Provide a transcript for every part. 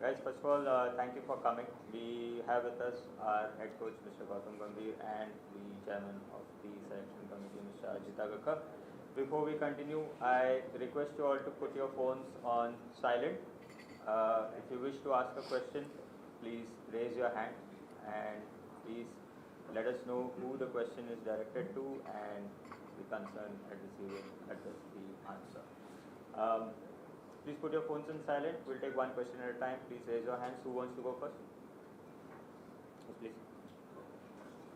Guys, first of all, thank you for coming. We have with us our head coach, Mr. Gautam Gambhir, and the chairman of the selection committee, Mr. Ajit Agakar. Before we continue, I request you all to put your phones on silent. If you wish to ask a question, please raise your hand and please let us know who the question is directed to and the concerned adversary will address the answer. Please put your phones in silent. We'll take one question at a time. Please raise your hands. Who wants to go first? Yes, please.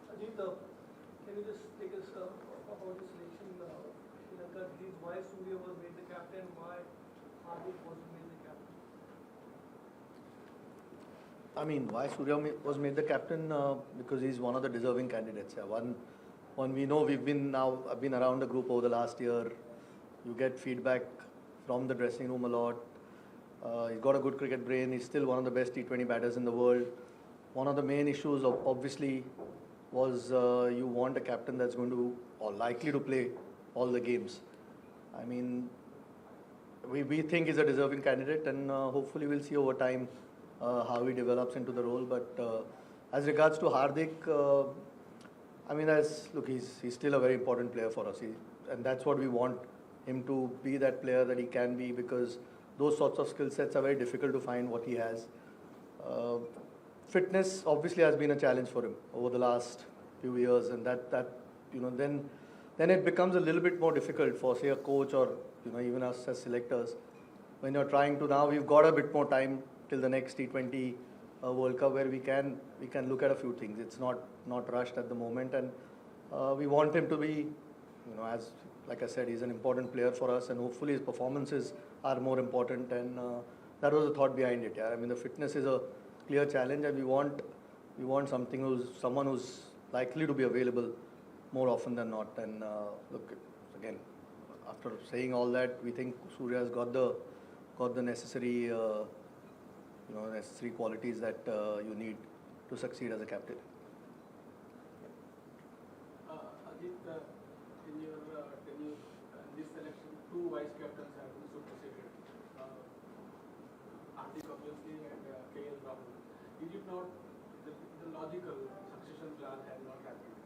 Ajit, can you just take us about the selection? Why Surya was made the captain? Why Hardik wasn't made the captain? I mean, why Surya was made the captain? Because he's one of the deserving candidates. Yeah. One we know I've been around the group over the last year. You get feedback from the dressing room a lot. He's got a good cricket brain. He's still one of the best T20 batters in the world. One of the main issues, obviously, was you want a captain that's going to or likely to play all the games. I mean, we think he's a deserving candidate, and hopefully we'll see over time how he develops into the role. But as regards to Hardik, I mean, he's still a very important player for us, and that's what we want him to be, that player that he can be, because those sorts of skill sets are very difficult to find what he has. Fitness obviously has been a challenge for him over the last few years, and then it becomes a little bit more difficult for, say, a coach or even us as selectors when you're trying to. Now we've got a bit more time till the next T20 World Cup where we can look at a few things. It's not rushed at the moment, and we want him to be, as like I said, he's an important player for us, and hopefully his performances are more important, and that was the thought behind it. Yeah, I mean, the fitness is a clear challenge, and we want someone who's likely to be available more often than not. And look, again, after saying all that, we think Surya has got the necessary necessary qualities that you need to succeed as a captain. Ajit, in your tenure in this selection, two vice captains have been superseded. Hardik obviously and KL Rahul. Is it not the logical succession plan had not happened?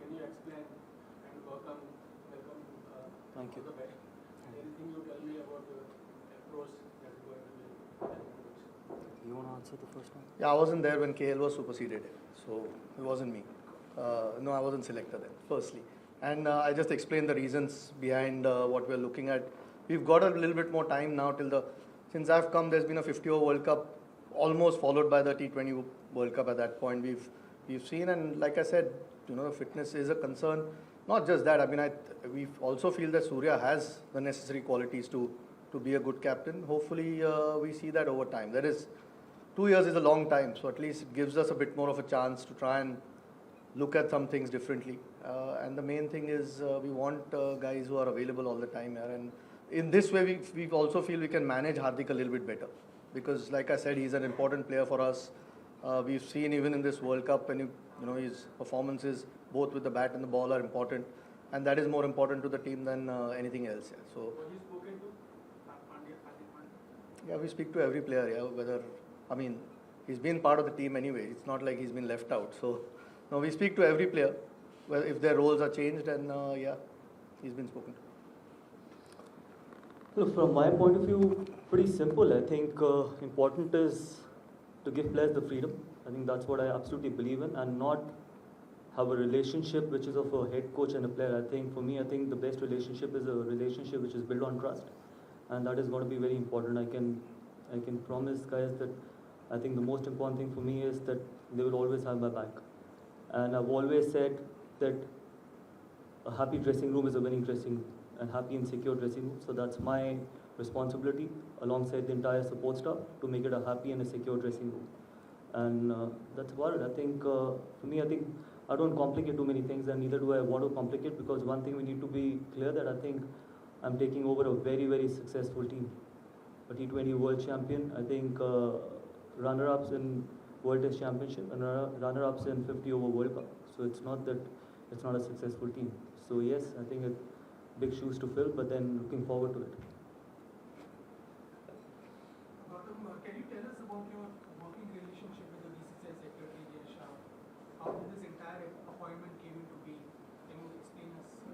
Can you explain? And welcome. Thank you. All the best. Anything you tell me about the approach that is going to be? You want to answer the first one? Yeah, I wasn't there when KL was superseded, so it wasn't me. No, I wasn't selected then, firstly. And I just explained the reasons behind what we're looking at. We've got a little bit more time now since I've come, there's been a 50-over World Cup, almost followed by the T20 World Cup at that point. We've seen, and like I said, fitness is a concern. Not just that, I mean, we also feel that Surya has the necessary qualities to be a good captain. Hopefully, we see that over time. 2 years is a long time, so at least it gives us a bit more of a chance to try and look at some things differently. And the main thing is we want guys who are available all the time here. And in this way, we also feel we can manage Hardik a little bit better. Because like I said, he's an important player for us. We've seen even in this World Cup, and his performances, both with the bat and the ball, are important. And that is more important to the team than anything else. Yeah. So, Were you spoken to? Hardik Pandya? Yeah, we speak to every player, he's been part of the team anyway. It's not like he's been left out. So, no, we speak to every player. Well, if their roles are changed, and he's been spoken to. Look, from my point of view, pretty simple. I think important is to give players the freedom. I think that's what I absolutely believe in, and not have a relationship which is of a head coach and a player. For me, the best relationship is a relationship which is built on trust, and that is going to be very important. I can promise guys that I think the most important thing for me is that they will always have my back. And I've always said that a happy dressing room is a winning dressing room, and happy and secure dressing room. So that's my responsibility alongside the entire support staff to make it a happy and a secure dressing room. And that's about it. For me, I don't complicate too many things, and neither do I want to complicate, because one thing we need to be clear that I'm taking over a very, very successful team. A T20 World Champion, runner-ups in World Test Championship and runner-ups in 50-over World Cup. So it's not that it's not a successful team. So yes, it's big shoes to fill, but then looking forward to it. Gautam, can you tell us about your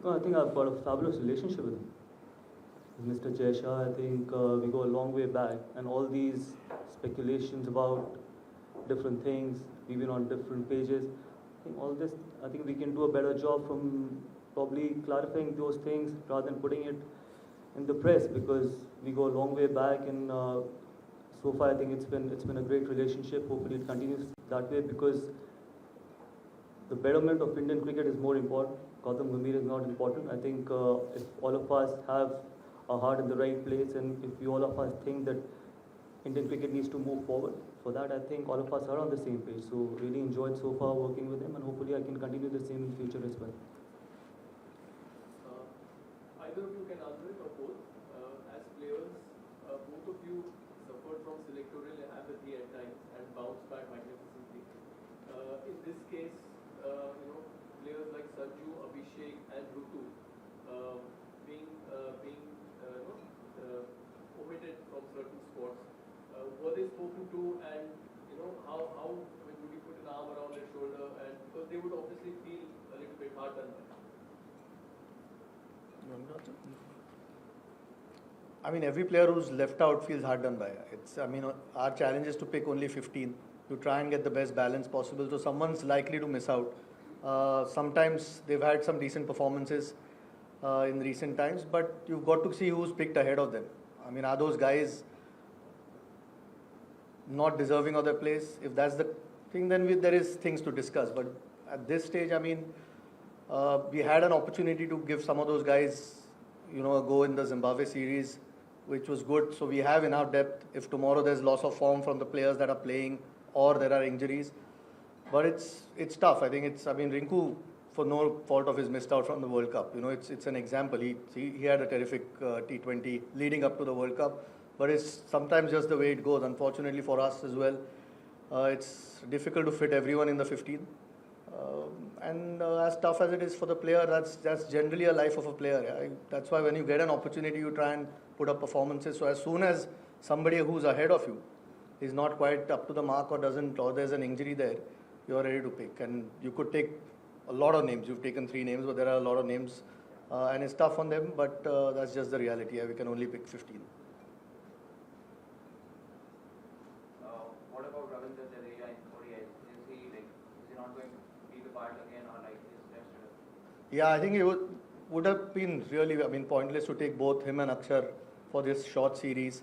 No, I think I've got a fabulous relationship with him. With Mr. Jaisha, I think we go a long way back, and all these speculations about different things, we've been on different pages. I think all this, I think we can do a better job from probably clarifying those things rather than putting it in the press, because we go a long way back, and so far I think it's been a great relationship. Hopefully it continues that way, because the betterment of Indian cricket is more important. Gautam Gambhir is not important. I think if all of us have our heart in the right place, and if we all of us think that Indian cricket needs to move forward, for that I think all of us are on the same page. So really enjoyed so far working with him, and hopefully I can continue the same in future as well. Either of you can answer it or both. As players, both of you suffered from selectorial apathy at times and bounced back magnificently. In this case, players like Sanju, Abhishek, and Rutu being omitted from certain spots. Were they spoken to, and how would you put an arm around their shoulder, and because they would obviously feel a little bit hard done by. I mean, every player who's left out feels hard done by. Our challenge is to pick only 15 to try and get the best balance possible. So someone's likely to miss out. Sometimes they've had some decent performances in recent times, but you've got to see who's picked ahead of them. I mean, are those guys not deserving of their place? If that's the thing, then there is things to discuss. But at this stage, we had an opportunity to give some of those guys, a go in the Zimbabwe series, which was good. So we have enough depth. If tomorrow there's loss of form from the players that are playing, or there are injuries, but it's tough. I think Rinku, for no fault of his, missed out from the World Cup. It's an example. He had a terrific T20 leading up to the World Cup, but it's sometimes just the way it goes. Unfortunately for us as well, it's difficult to fit everyone in the 15. And as tough as it is for the player, that's generally a life of a player. Yeah? That's why when you get an opportunity, you try and put up performances. So as soon as somebody who's ahead of you is not quite up to the mark, or there's an injury there, you're ready to pick. And you could take a lot of names. You've taken 3 names, but there are a lot of names, and it's tough on them. But that's just the reality. Yeah? We can only pick 15. What about Ravindra Jadeja in Korea? Is he not going to be the part again, or is rested? Yeah, I think it would have been really, pointless to take both him and Akshar for this short series.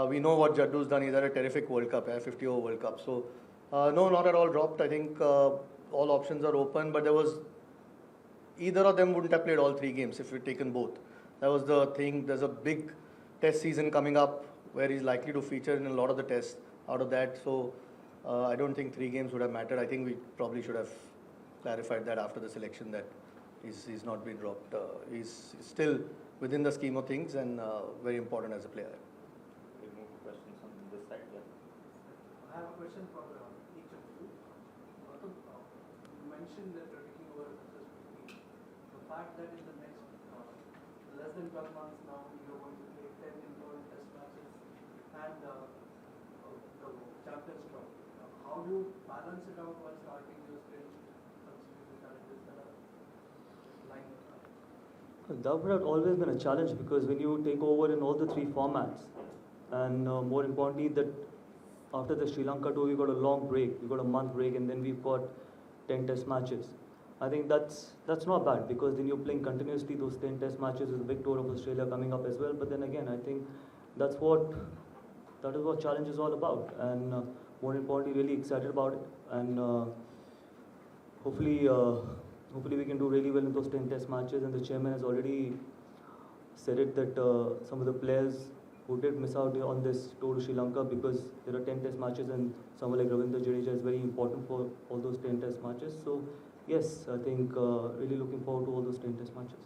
We know what Jaddu's done. He's had a terrific World Cup, 50-over World Cup. So, no, not at all dropped. I think all options are open, but either of them wouldn't have played all 3 games if we'd taken both. That was the thing. There's a big test season coming up where he's likely to feature in a lot of the tests out of that. So, I don't think 3 games would have mattered. I think we probably should have clarified that after the selection, that he's not been dropped. He's still within the scheme of things, and very important as a player. We'll move to questions on this side. Yeah. I have a question for each of you. Gautam, you mentioned that you're taking over as SSP. The fact that in the next less than 12 months now, you're going to play 10 important test matches and the Champions Trophy. How do you balance it out while starting your stint, considering the challenges that are lying behind? That would have always been a challenge, because when you take over in all the 3 formats, and more importantly, that after the Sri Lanka tour, we got a long break, we got a month break, and then we've got 10 test matches. I think that's not bad, because then you're playing continuously those 10 test matches with the big tour of Australia coming up as well. But then again, I think that is what challenge is all about, and more importantly, really excited about it, and hopefully we can do really well in those 10 test matches. And the chairman has already said it, that some of the players who did miss out on this tour to Sri Lanka, because there are 10 test matches, and someone like Ravindra Jadeja is very important for all those 10 test matches. So yes, I think really looking forward to all those 10 test matches.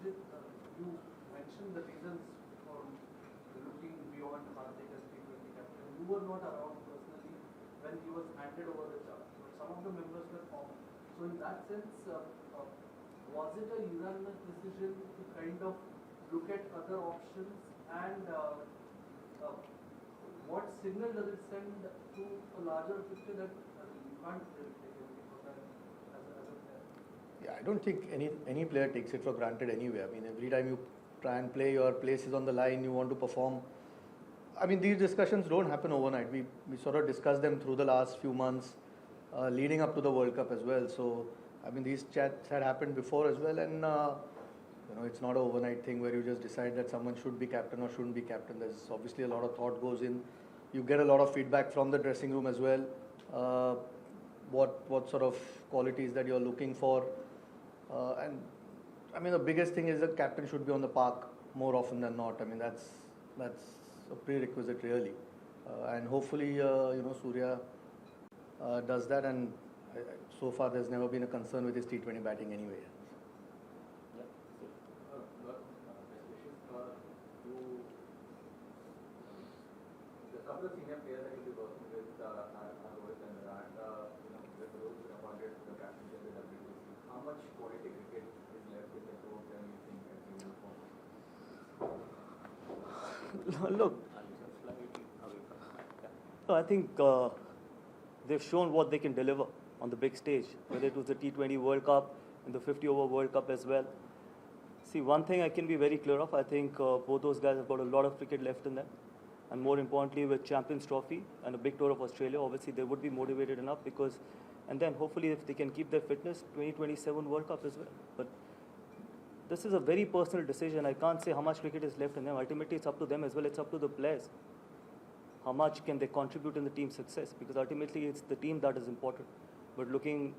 You mentioned the reasons for looking beyond Hardik as T20 captain. You were not around personally when he was handed over the charge, but some of the members were formed. So in that sense, was it a unanimous decision to kind of look at other options, and what signal does it send to a larger picture that you can't really take anything for that as a player? Yeah, I don't think any player takes it for granted anyway. I mean, every time you try and play, your place is on the line, you want to perform. I mean, these discussions don't happen overnight. We sort of discussed them through the last few months, leading up to the World Cup as well. So, I mean, these chats had happened before as well, and it's not an overnight thing where you just decide that someone should be captain or shouldn't be captain. There's obviously a lot of thought goes in. You get a lot of feedback from the dressing room as well. What sort of qualities that you're looking for, and I mean, the biggest thing is the captain should be on the park more often than not. I mean, that's a prerequisite really, and hopefully Surya does that, and so far there's never been a concern with his T20 batting anyway. The couple of senior players that you'll be working with are Rohit and Virat. With Rohit appointed the captaincy of the WTC, how much quality cricket is left with the group, and you think that you will form? Look, no, I think they've shown what they can deliver on the big stage, whether it was the T20 World Cup and the 50-over World Cup as well. See, one thing I can be very clear of, I think both those guys have got a lot of cricket left in them. And more importantly, with Champions Trophy and a big tour of Australia, obviously they would be motivated enough because, and then hopefully if they can keep their fitness, 2027 World Cup as well. But this is a very personal decision. I can't say how much cricket is left in them. Ultimately, it's up to them as well. It's up to the players. How much can they contribute in the team's success? Because ultimately, it's the team that is important. But looking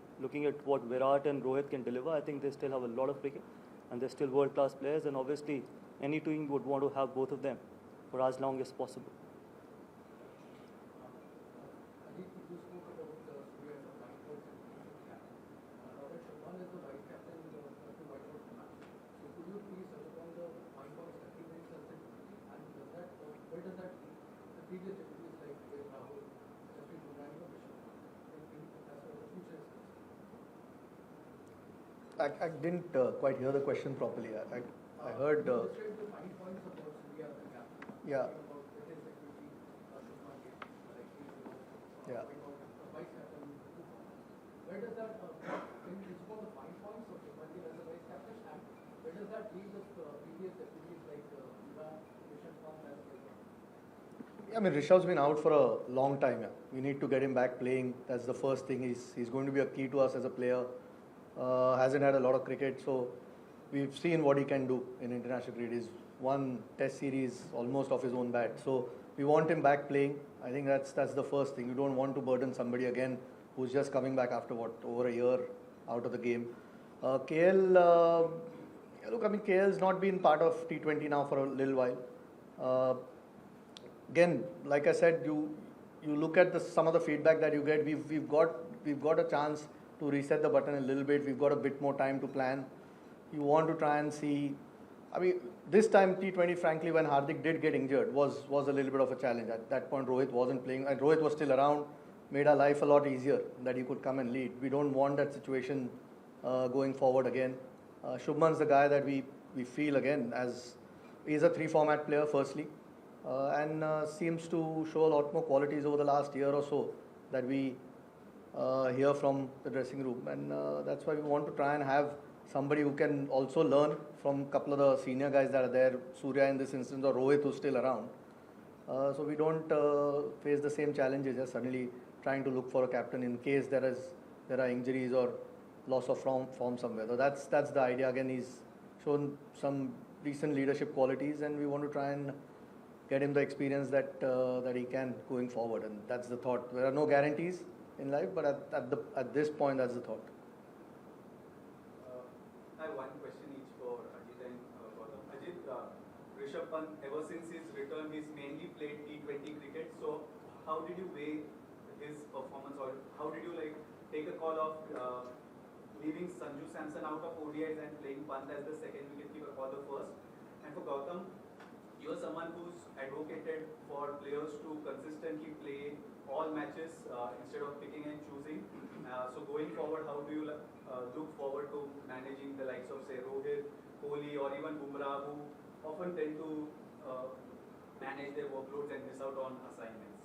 at what Virat and Rohit can deliver, I think they still have a lot of cricket. And they're still world-class players. And obviously, any team would want to have both of them for as long as possible. You spoke about Surya as a white ball captain. Rohit Sharma is the vice captain of the white ball match. So could you please touch upon the white ball sacrifice and where does that lead? The previous deputies like Rahul, Justin Bumrah, Rishabh Pant, as far as the future is concerned. I didn't quite hear the question properly. I heard. You described the 5 points about Surya as a captain. Yeah. About his security, Yeah. vice captain. Where does that, can you talk about the 5 points of Shubman as a vice captain, and where does that leave the previous deputies like Virat, Rishabh Pant as well? I mean, Rishabh's been out for a long time. Yeah. We need to get him back playing. That's the first thing. He's going to be a key to us as a player. Hasn't had a lot of cricket, so we've seen what he can do in international cricket. He's won Test series almost off his own bat. So we want him back playing. I think that's the first thing. You don't want to burden somebody again who's just coming back after over a year out of the game. KL, look, I mean, KL's not been part of T20 now for a little while. Again, like I said, you look at some of the feedback that you get. We've got a chance to reset the button a little bit. We've got a bit more time to plan. You want to try and see. I mean, this time T20, frankly, when Hardik did get injured, was a little bit of a challenge. At that point, Rohit wasn't playing, and Rohit was still around. Made our life a lot easier that he could come and lead. We don't want that situation going forward again. Shubman's the guy that we feel again as he's a 3-format player, firstly, and seems to show a lot more qualities over the last year or so that we hear from the dressing room, and that's why we want to try and have somebody who can also learn from a couple of the senior guys that are there, Surya in this instance, or Rohit who's still around. So we don't face the same challenges as suddenly trying to look for a captain in case there are injuries or loss of form somewhere. So that's the idea. Again, he's shown some decent leadership qualities, and we want to try and get him the experience that he can going forward. And that's the thought. There are no guarantees in life, but at this point, that's the thought. I have one question each for Ajit and Gautam. Ajit, Rishabh Pant, ever since his return, he's mainly played T20 cricket. So, how did you weigh his performance, or how did you take a call of leaving Sanju Samson out of ODIs and playing Pant as the second wicketkeeper for the first? And for Gautam, you are someone who's advocated for players to consistently play all matches instead of picking and choosing. So going forward, how do you look forward to managing the likes of, say, Rohit, Kohli, or even Bumrah, who often tend to manage their workloads and miss out on assignments?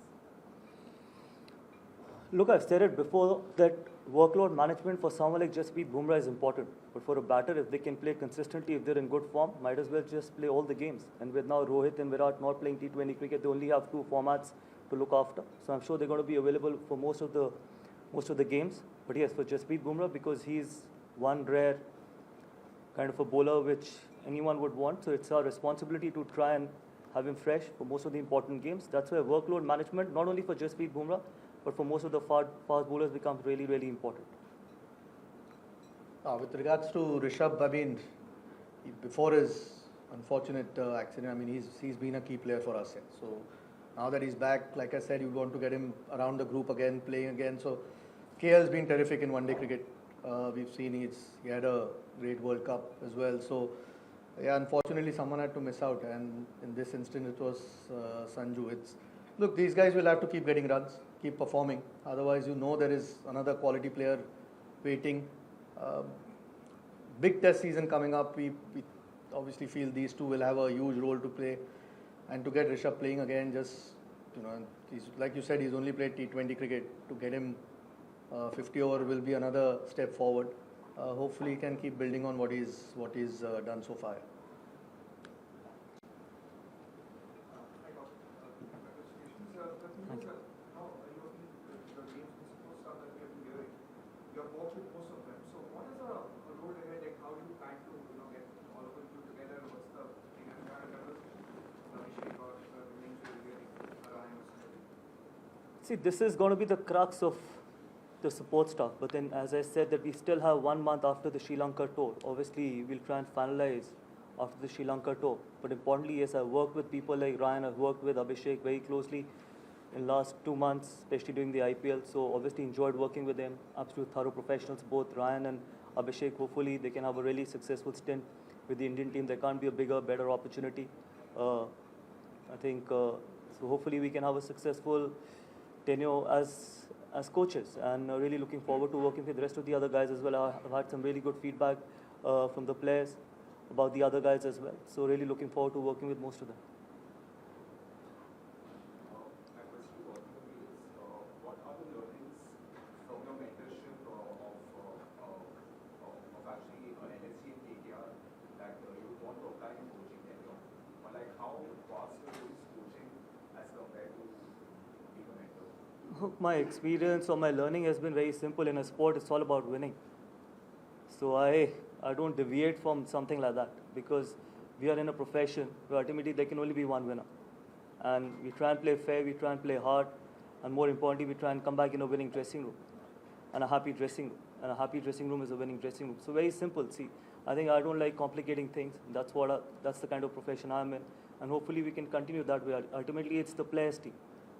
Look, I've said it before that workload management for someone like Jasprit Bumrah is important. But for a batter, if they can play consistently, if they're in good form, might as well just play all the games. And with now Rohit and Virat not playing T20 cricket, they only have 2 formats to look after. So I'm sure they're going to be available for most of the games. But yes, for Jasprit Bumrah, because he's one rare kind of a bowler which anyone would want. So it's our responsibility to try and have him fresh for most of the important games. That's why workload management, not only for Jasprit Bumrah, but for most of the fast bowlers becomes really, really important. With regards to Rishabh, I mean, before his unfortunate accident, I mean, he's been a key player for us. So now that he's back, like I said, you want to get him around the group again, playing again. So KL's been terrific in one-day cricket. We've seen he had a great World Cup as well. So yeah, unfortunately, someone had to miss out, and in this instance, it was Sanju. Look, these guys will have to keep getting runs, keep performing. Otherwise, there is another quality player waiting. Big test season coming up. We obviously feel these two will have a huge role to play. And to get Rishabh playing again, he's, like you said, he's only played T20 cricket. To get him 50 over will be another step forward. Hopefully, he can keep building on what he's done so far. See, this is going to be the crux of the support staff. But then, as I said, that we still have 1 month after the Sri Lanka tour. Obviously, we'll try and finalize after the Sri Lanka tour. But importantly, yes, I've worked with people like Ryan. I've worked with Abhishek very closely in the last 2 months, especially during the IPL. So obviously enjoyed working with them. Absolute thorough professionals, both Ryan and Abhishek. Hopefully, they can have a really successful stint with the Indian team. There can't be a bigger, better opportunity. I think, so hopefully we can have a successful tenure as coaches, and really looking forward to working with the rest of the other guys as well. I've had some really good feedback from the players about the other guys as well. So really looking forward to working with most of them. My question to all of you is, what are the learnings from your mentorship of actually NSC and KKR that you would want to apply in coaching tenure? Or like how vast is coaching as compared to being a mentor? My experience or my learning has been very simple. In a sport, it's all about winning. So I don't deviate from something like that, because we are in a profession where ultimately there can only be one winner. And we try and play fair, we try and play hard, and more importantly, we try and come back in a winning dressing room and a happy dressing room. And a happy dressing room is a winning dressing room. So very simple. See, I think I don't like complicating things. That's the kind of profession I'm in. And hopefully we can continue that way. Ultimately, it's the players' team.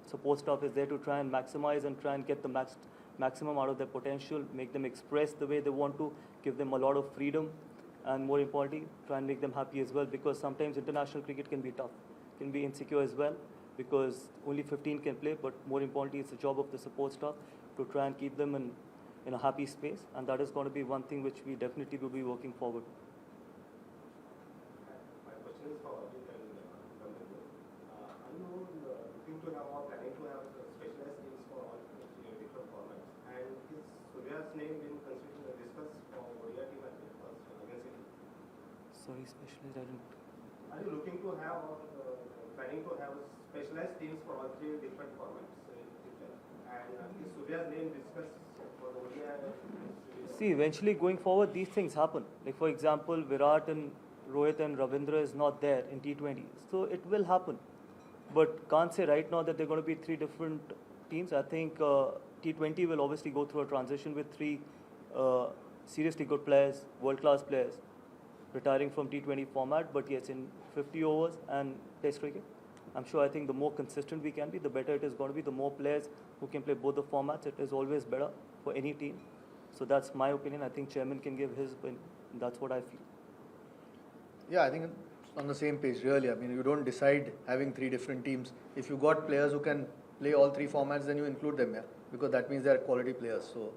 Support staff is there to try and maximize and try and get the maximum out of their potential, make them express the way they want to, give them a lot of freedom, and more importantly, try and make them happy as well, because sometimes international cricket can be tough, can be insecure as well, because only 15 can play, but more importantly, it's the job of the support staff to try and keep them in a happy space, and that is going to be one thing which we definitely will be working forward. My question is for Rohit and Gambhir. Are you looking to have or planning to have specialized teams for all different formats? And is Surya's name been considered discussed for ODI team as well against India? Sorry, specialized, I didn't. Are you looking to have or planning to have specialized teams for all 3 different formats in future? And is Surya's name discussed for the ODI? See, eventually going forward, these things happen. Like for example, Virat and Rohit and Ravindra is not there in T20. So it will happen. But can't say right now that they're going to be 3 different teams. I think T20 will obviously go through a transition with 3 seriously good players, world-class players, retiring from T20 format. But yes, in 50 overs and Test cricket, I'm sure I think the more consistent we can be, the better it is going to be. The more players who can play both the formats, it is always better for any team. So that's my opinion. I think Chairman can give his opinion. That's what I feel. Yeah, I think on the same page, really. I mean, you don't decide having 3 different teams. If you got players who can play all 3 formats, then you include them, because that means they're quality players. So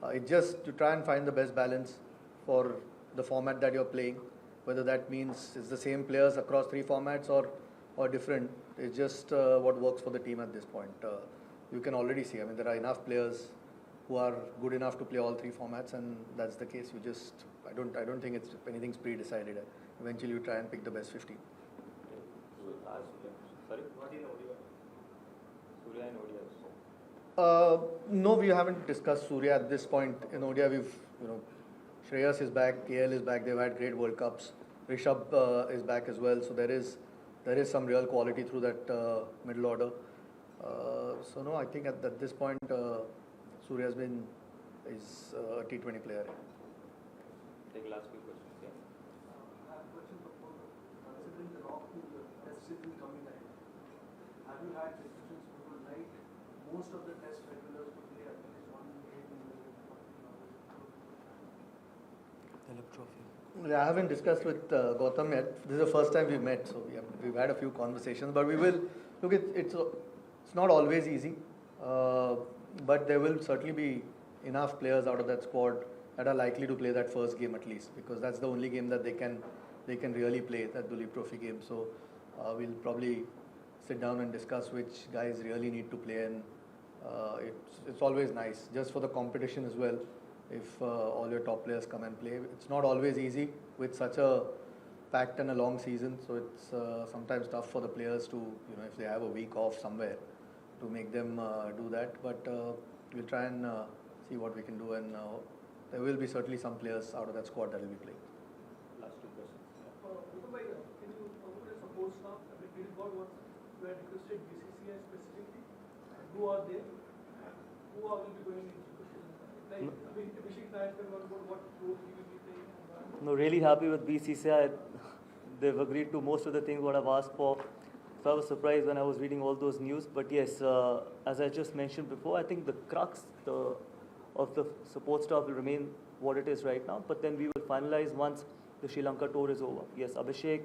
it's just to try and find the best balance for the format that you're playing, whether that means it's the same players across 3 formats or different. It's just what works for the team at this point. you can already see. I mean, there are enough players who are good enough to play all three formats, and that's the case. You just, I don't think it's anything's pre-decided. Eventually, you try and pick the best 15. Sorry? Not in ODI. Surya and ODI. No, we haven't discussed Surya at this point. In ODI, Shreyas is back, KL is back. They've had great World Cups. Rishabh is back as well. So there is some real quality through that middle order. So no, I think at this point, Surya is a T20 player. Take the last few questions. Yeah. I have a question for both of you. Considering the rock to the test season coming ahead, have you had discussions who would like most of the test regulars to play at least one game in the I haven't discussed with Gautam yet. This is the first time we've met, so we've had a few conversations. But we will look. It's not always easy, but there will certainly be enough players out of that squad that are likely to play that first game at least, because that's the only game that they can really play, that Duleep Trophy game. So we'll probably sit down and discuss which guys really need to play, and it's always nice just for the competition as well. If all your top players come and play, it's not always easy with such a packed and a long season. So it's sometimes tough for the players to, if they have a week off somewhere, to make them do that. But we'll try and see what we can do, and there will be certainly some players out of that squad that will be playing. Last two questions. Can you talk about support staff? I mean, did God was were requested BCCI specifically? And who are they? And who are will be going into like, I mean, Abhishek Nair can talk about what role he will be playing. No, really happy with BCCI. They've agreed to most of the things what I've asked for. So I was surprised when I was reading all those news. But yes, as I just mentioned before, I think the crux of the support staff will remain what it is right now. But then we will finalize once the Sri Lanka tour is over. Yes, Abhishek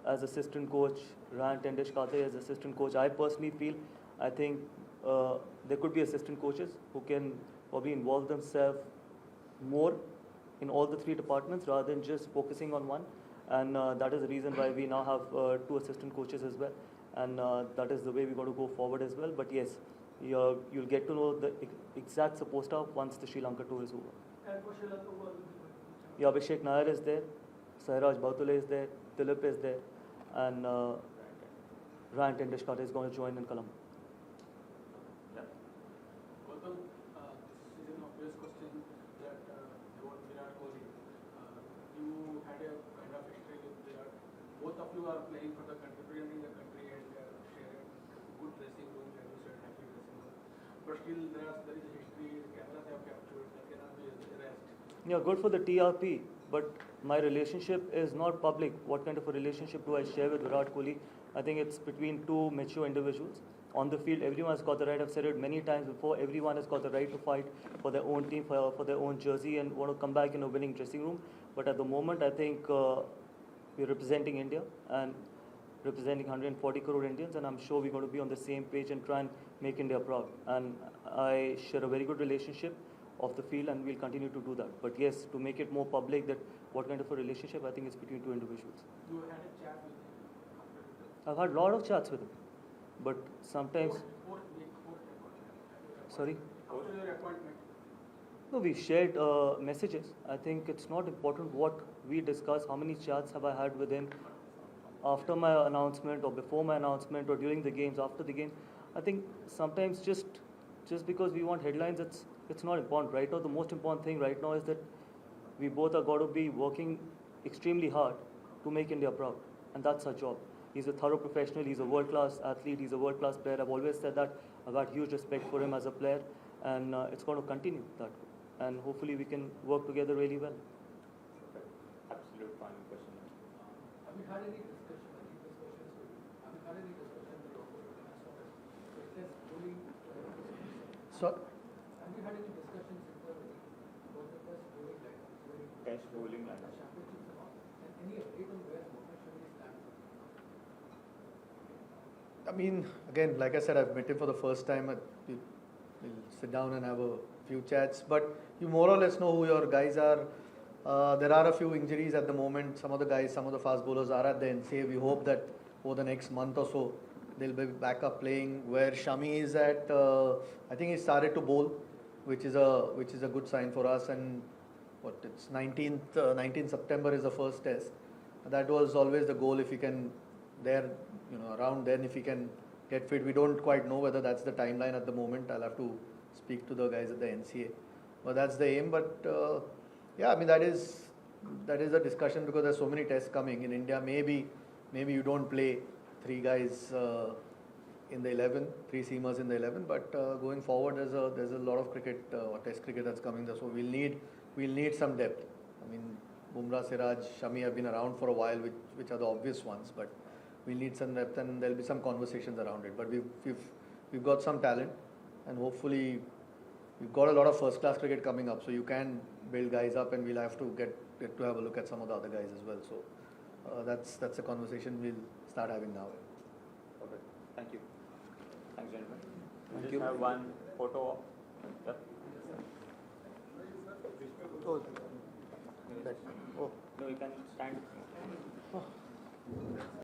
as assistant coach, Ryan Tendeshkate as assistant coach. I personally feel, I think there could be assistant coaches who can probably involve themselves more in all the three departments rather than just focusing on one. And that is the reason why we now have two assistant coaches as well. And that is the way we're going to go forward as well. But yes, you'll get to know the exact support staff once the Sri Lanka tour is over. And for Sri Lanka, who are Yeah, Abhishek Nair is there, Sairaj Bautule is there, Dilip is there, and Ryan Tendeshkate is going to join in Colombo. Gautam, this is an obvious question that about Virat Kohli. You had a kind of history with Virat. Both of you are playing for the country, representing the country, and sharing good dressing room, as you said, happy dressing room. But still, there is a history. Cameras have captured that cannot be erased. Yeah, good for the TRP, but my relationship is not public. What kind of a relationship do I share with Virat Kohli? I think it's between two mature individuals. On the field, everyone has got the right, I've said it many times before, everyone has got the right to fight for their own team, for their own jersey, and want to come back in a winning dressing room. But at the moment, I think we're representing India and representing 140 crore Indians, and I'm sure we're going to be on the same page and try and make India proud. And I share a very good relationship of the field, and we'll continue to do that. But yes, to make it more public that what kind of a relationship, I think it's between two individuals. You had a chat with him after the I've had a lot of chats with him, but sometimes, fourth appointment. sorry? After your appointment. No, we shared messages. I think it's not important what we discuss, how many chats have I had with him after my announcement or before my announcement or during the games, after the game. I think sometimes just because we want headlines, it's not important. Right now, the most important thing right now is that we both are going to be working extremely hard to make India proud, and that's our job. He's a thorough professional, he's a world-class athlete, he's a world-class player. I've always said that. I've had huge respect for him as a player, and it's going to continue that way. And hopefully we can work together really well. Absolute final question. Have you had any discussion? I think this question is for you. Have you had any discussion with your opponent as far as fitness, bowling? So, Have you had any discussions internally about the best bowling lineups? Best bowling lineup. Championships and all? And any update on where Mohammad Shami stands? I mean, again, like I said, I've met him for the first time. We'll sit down and have a few chats, but you more or less know who your guys are. There are a few injuries at the moment. Some of the guys, some of the fast bowlers are at the end. Say we hope that over the next month or so, they'll be back up playing. Where Shami is at, I think he started to bowl, which is a good sign for us. And it's 19th September is the first test. That was always the goal. If he can, around then, if he can get fit. We don't quite know whether that's the timeline at the moment. I'll have to speak to the guys at the NCA. But that's the aim. But yeah, I mean that is a discussion because there's so many tests coming in India. Maybe you don't play 3 guys in the 11, 3 seamers in the 11. But going forward, there's a lot of cricket or test cricket that's coming there. So we'll need some depth. I mean, Bumrah, Siraj, Shami have been around for a while, which are the obvious ones. But we'll need some depth, and there'll be some conversations around it. But we've got some talent, and hopefully we've got a lot of first-class cricket coming up. So you can build guys up, and we'll have to get to have a look at some of the other guys as well. So that's a conversation we'll start having now. Okay, thank you. Thanks, gentlemen. Thank We you. just have one photo op. Yep. Oh, No, you can stand.